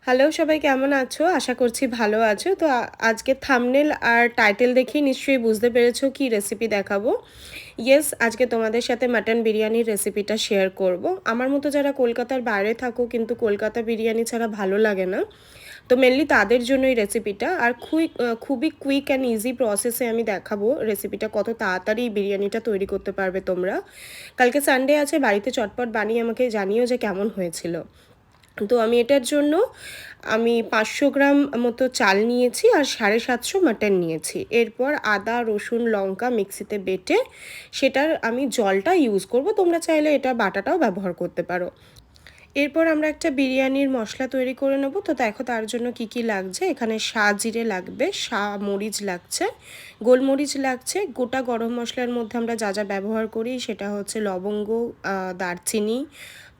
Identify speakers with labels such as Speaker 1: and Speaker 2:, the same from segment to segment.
Speaker 1: Hello সবাই কেমন আছো? আশা করছি ভালো আছো। তো আজকে থাম্বনেল আর টাইটেল দেখেই নিশ্চয়ই বুঝতে পেরেছো কি রেসিপি দেখাবো। ইয়েস, আজকে তোমাদের সাথে মাটন বিরিয়ানির রেসিপিটা শেয়ার করব। আমার মতো যারা কলকাতার বাইরে থাকো কিন্তু কলকাতা বিরিয়ানি ছাড়া ভালো লাগে না, তো মেনলি তাদের জন্য এই রেসিপিটা। আর খুবই কুইক অ্যান্ড ইজি প্রসেসে আমি দেখাবো রেসিপিটা কত তাড়াতাড়ি বিরিয়ানিটা তৈরি করতে পারবে তোমরা। কালকে সানডে আছে, বাড়িতে চটপট বানিয়ে আমাকে জানিও যে কেমন হয়েছিল। তো আমি এটার জন্য 500 গ্রাম মতো চাল নিয়েছি আর 750 মাটন নিয়েছি। এরপর আদা রসুন লঙ্কা মিক্সিতে বেটে সেটার আমি জলটা ইউজ করব, তোমরা চাইলে এটা বাটাটাও ব্যবহার করতে পারো। এরপর আমরা একটা বিরিয়ানির মশলা তৈরি করে নেব। তো দেখো তার জন্য কি কি লাগছে। এখানে জিরে লাগবে, মরিচ লাগছে, গোলমরিচ লাগছে, গোটা গরম মশলার মধ্যে আমরা যা যা ব্যবহার করি সেটা হচ্ছে লবঙ্গ, দারচিনি,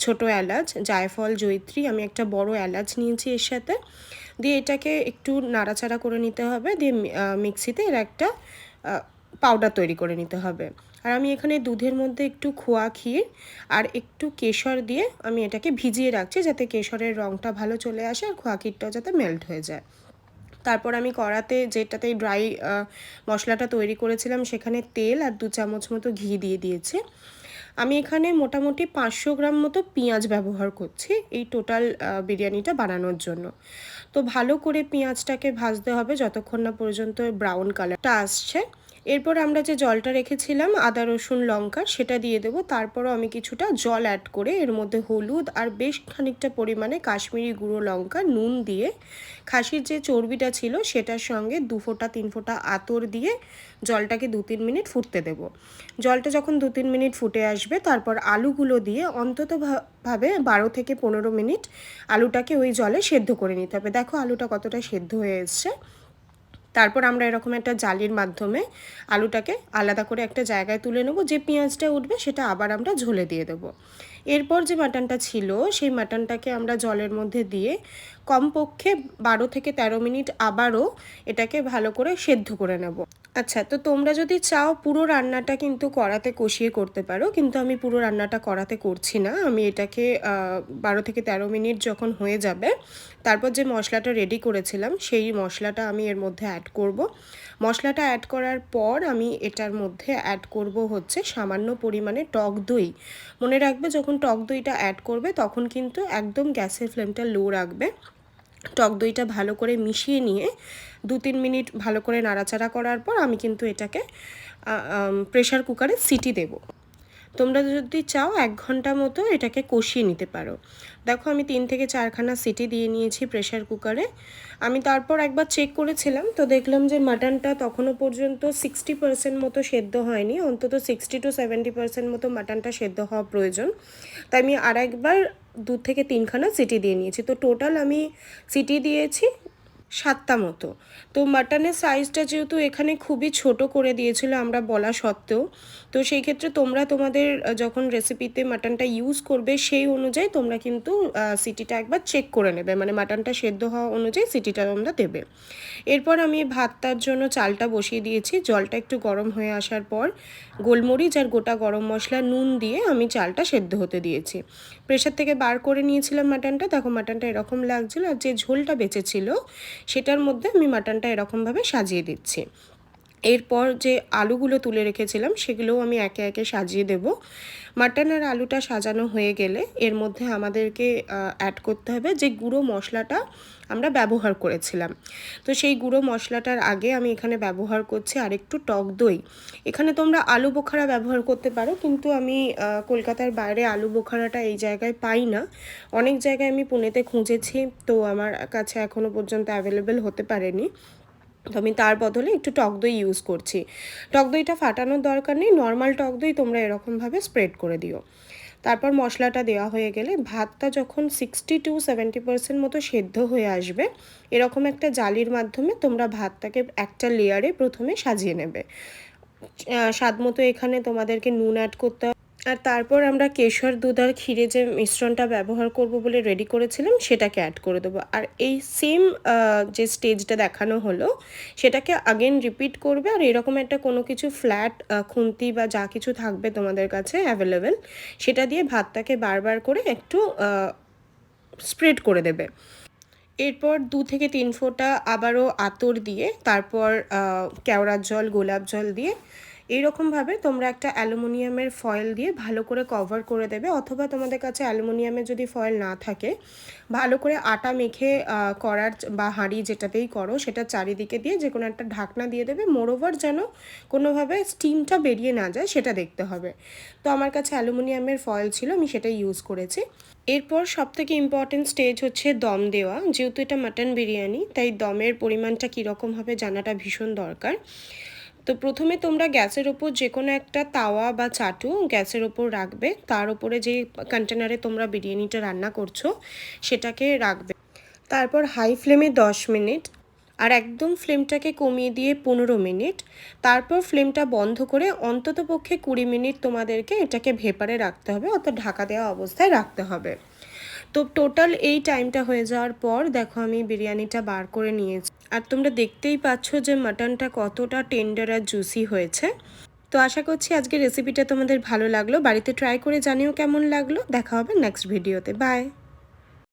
Speaker 1: ছোট এলাচ, জায়ফল, জয়িত্রী। আমি একটা বড় এলাচ নিয়েছি এর সাথে। দিয়ে এটাকে একটু নাড়াচাড়া করে নিতে হবে, দিয়ে মিক্সিতে এর একটা পাউডার তৈরি করে নিতে হবে। আর আমি এখানে দুধের মধ্যে একটু খোয়া ক্ষীর আর একটু কেশর দিয়ে আমি এটাকে ভিজিয়ে রাখছি, যাতে কেশরের রঙটা ভালো চলে আসে আর খোয়া ক্ষীরটাও যাতে মেল্ট হয়ে যায়। তারপর আমি কড়াতে যেটাতে ড্রাই মশলাটা তৈরি করেছিলাম সেখানে তেল আর 2 চামচ মতো ঘি দিয়ে দিয়েছি। আমি এখানে মোটামুটি 500 গ্রাম মতো পেঁয়াজ ব্যবহার করছি এই টোটাল বিরিয়ানিটা বানানোর জন্য। তো ভালো করে পেঁয়াজটাকে ভাজতে হবে যতক্ষণ না পর্যন্ত ব্রাউন কালারটা আসছে। এরপর আমরা যে জলটা রেখেছিলাম আদা রসুন লঙ্কা সেটা দিয়ে দেবো। তারপরও আমি কিছুটা জল অ্যাড করে এর মধ্যে হলুদ আর বেশ খানিকটা পরিমাণে কাশ্মীরি গুঁড়ো লঙ্কা নুন দিয়ে খাসির যে চর্বিটা ছিল সেটার সঙ্গে 2 ফোঁটা 3 ফোঁটা আতর দিয়ে জলটাকে 2-3 মিনিট ফুটতে দেব। জলটা যখন 2-3 মিনিট ফুটে আসবে তারপর আলুগুলো দিয়ে অন্তত ভাবে 12 থেকে 15 মিনিট আলুটাকে ওই জলে সেদ্ধ করে নিতে হবে। দেখো আলুটা কতটা সেদ্ধ হয়ে এসছে। তারপর আমরা এরকম একটা জালির মাধ্যমে আলুটাকে আলাদা করে একটা জায়গায় তুলে নেব। যে পেঁয়াজটা উঠবে সেটা আবার আমরা ঝোলে দিয়ে দেবো। এরপর যে মাটনটা ছিল সেই মাটনটাকে আমরা জলের মধ্যে দিয়ে কমপক্ষে 12 থেকে 13 মিনিট আবারও এটাকে ভালো করে সেদ্ধ করে নেব। আচ্ছা, তো তোমরা যদি চাও পুরো রান্নাটা কিন্তু কড়াতে কষিয়ে করতে পারো, কিন্তু আমি পুরো রান্নাটা কড়াতে করছি না। আমি এটাকে 12 থেকে 13 মিনিট যখন হয়ে যাবে তারপর যে মশলাটা রেডি করেছিলাম সেই মশলাটা আমি এর মধ্যে অ্যাড করব। মশলাটা অ্যাড করার পর আমি এটার মধ্যে অ্যাড করব হচ্ছে সামান্য পরিমাণে টক দই। মনে রাখবে যখন টক দইটা অ্যাড করবে তখন কিন্তু একদম গ্যাসের ফ্লেমটা লো রাখবে। টক দইটা ভালো করে মিশিয়ে নিয়ে 2-3 মিনিট ভালো করে নাড়াচাড়া করার পর আমি কিন্তু এটাকে প্রেশার কুকারে সিটি দেব। তোমরা যদি চাও 1 ঘন্টা মতো এটাকে কষিয়ে নিতে পারো। দেখো আমি 3 থেকে 4খানা সিটি দিয়ে নিয়েছি প্রেশার কুকারে। আমি তারপর একবার চেক করেছিলাম, তো দেখলাম যে মাটনটা তখনও পর্যন্ত 60% মতো সেদ্ধ হয়নি, অন্তত 60-70% মতো মাটনটা সেদ্ধ হওয়া প্রয়োজন। তাই আমি আর একবার 2 থেকে 3খানা সিটি দিয়ে নিয়েছি। তো টোটাল আমি সিটি দিয়েছি 7টা মতো। তো মাটনের সাইজটা যেহেতু এখানে খুবই ছোট করে দিয়েছিল আমরা বলা সত্ত্বেও, তো সেই ক্ষেত্রে তোমরা তোমাদের যখন রেসিপিতে মাটনটা ইউজ করবে সেই অনুযায়ী তোমরা কিন্তু সিটিটা একবার চেক করে নেবে, মানে মাটনটা সেদ্ধ হওয়া অনুযায়ী সিটিটা তোমরা দেবে। এরপর আমি ভাতটার জন্য চালটা বসিয়ে দিয়েছি। জলটা একটু গরম হয়ে আসার পর গোলমরিচ আর গোটা গরম মশলা নুন দিয়ে আমি চালটা সেদ্ধ হতে দিয়েছি। প্রেশার থেকে বার করে নিয়েছিলাম মাটনটা। দেখো মাটনটা এরকম লাগছিলো, আর যে ঝোলটা বেঁচেছিল সেটার মধ্যে আমি মাটনটা এরকমভাবে সাজিয়ে দিচ্ছি। এরপর যে আলুগুলো তুলে রেখেছিলাম সেগুলোও আমি একে একে সাজিয়ে দেব। মাটন আর আলুটা সাজানো হয়ে গেলে এর মধ্যে আমাদেরকে অ্যাড করতে হবে যে গুঁড়ো মশলাটা আমরা ব্যবহার করেছিলাম। তো সেই গুঁড়ো মশলাটার আগে আমি এখানে ব্যবহার করছি আরেকটু টক দই। এখানে তোমরা আলু বোখারা ব্যবহার করতে পারো, কিন্তু আমি কলকাতার বাইরে আলু বোখারাটা এই জায়গায় পাই না। অনেক জায়গায় আমি পুনেতে খুঁজেছি, তো আমার কাছে এখনও পর্যন্ত অ্যাভেলেবেল হতে পারেনি। তো আমি তার বদলে একটু টক দই ইউজ করছি। টক দইটা ফাটানোর দরকার নেই, নর্মাল টক দই তোমরা এরকমভাবে স্প্রেড করে দিও। তারপর মশলাটা দেওয়া হয়ে গেলে ভাতটা যখন 60-70% মতো সেদ্ধ হয়ে আসবে এরকম একটা জালির মাধ্যমে তোমরা ভাতটাকে একটা লেয়ারে প্রথমে সাজিয়ে নেবে। স্বাদ মতো এখানে তোমাদেরকে নুন অ্যাড করতে হবে। আর তারপর আমরা কেশর দুধ আর ক্ষীরে যে মিশ্রণটা ব্যবহার করব বলে রেডি করেছিলাম সেটাকে অ্যাড করে দেবো। আর এই সেম যে স্টেজটা দেখানো হলো সেটাকে আগেন রিপিট করবে। আর এরকম একটা কোনো কিছু ফ্ল্যাট খুন্তি বা যা কিছু থাকবে তোমাদের কাছে অ্যাভেলেবেল সেটা দিয়ে ভাতটাকে বারবার করে একটু স্প্রেড করে দেবে। এরপর 2 থেকে 3 ফোঁটা আবারও আতর দিয়ে তারপর কেওড়ার জল, গোলাপ জল দিয়ে এইরকমভাবে তোমরা একটা অ্যালুমিনিয়ামের ফয়েল দিয়ে ভালো করে কভার করে দেবে, অথবা তোমাদের কাছে অ্যালুমিনিয়ামের যদি ফয়েল না থাকে ভালো করে আটা মেখে করার বা হাঁড়ি যেটাতেই করো সেটা চারিদিকে দিয়ে যে কোনো একটা ঢাকনা দিয়ে দেবে। মোরওভার যেন কোনোভাবে স্টিমটা বেরিয়ে না যায় সেটা দেখতে হবে। তো আমার কাছে অ্যালুমিনিয়ামের ফয়েল ছিল, আমি সেটাই ইউজ করেছি। এরপর সবথেকে ইম্পর্টেন্ট স্টেজ হচ্ছে দম দেওয়া। যেহেতু এটা মাটন বিরিয়ানি তাই দমের পরিমাণটা কীরকম হবে জানাটা ভীষণ দরকার। তো প্রথমে তোমরা গ্যাসের ওপর যে কোনো একটা তাওয়া বা চাটু গ্যাসের ওপর রাখবে, তার উপরে যে কন্টেনারে তোমরা বিরিয়ানিটা রান্না করছো সেটাকে রাখবে। তারপর হাই ফ্লেমে 10 মিনিট আর একদম ফ্লেমটাকে কমিয়ে দিয়ে 15 মিনিট, তারপর ফ্লেমটা বন্ধ করে অন্ততপক্ষে 20 মিনিট তোমাদেরকে এটাকে ভেপারে রাখতে হবে, অর্থাৎ ঢাকা দেওয়া অবস্থায় রাখতে হবে। তো টোটাল এই টাইমটা হয়ে যাওয়ার পর দেখো আমি বিরিয়ানিটা বার করে নিয়েছি, আর তোমরা দেখতেই পাচ্ছ যে মাটনটা কতটা টেন্ডার আর জুসি হয়েছে। তো আশা করছি আজকের রেসিপিটা তোমাদের ভালো লাগলো, বাড়িতে ট্রাই করে জানিও কেমন লাগলো। দেখা হবে নেক্সট ভিডিওতে। বাই।